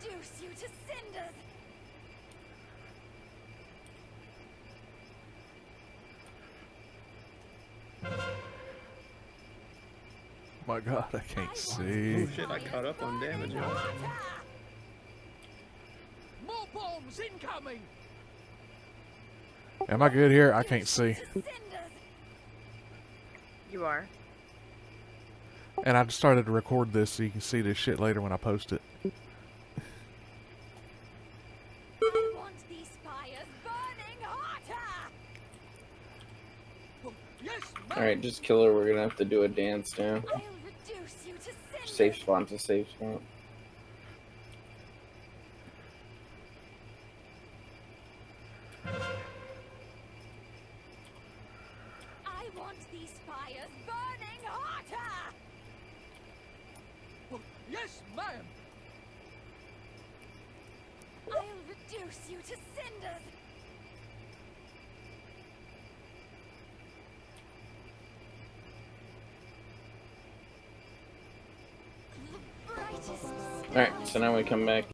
reduce you to cinders. My God, I can't see. Oh shit, I caught up on damage, y'all. More bombs incoming! Am I good here? I can't see. You are. And I just started to record this so you can see this shit later when I post it. I want these fires burning hotter. Oh, yes, ma'am! Alright, just kill her. We're gonna have to do a dance now. I'll reduce you to cinders. Safe spot to safe spot. I want these fires burning hotter. Oh, yes, ma'am! I'll reduce you to cinders. The brightest Alright, so now we come back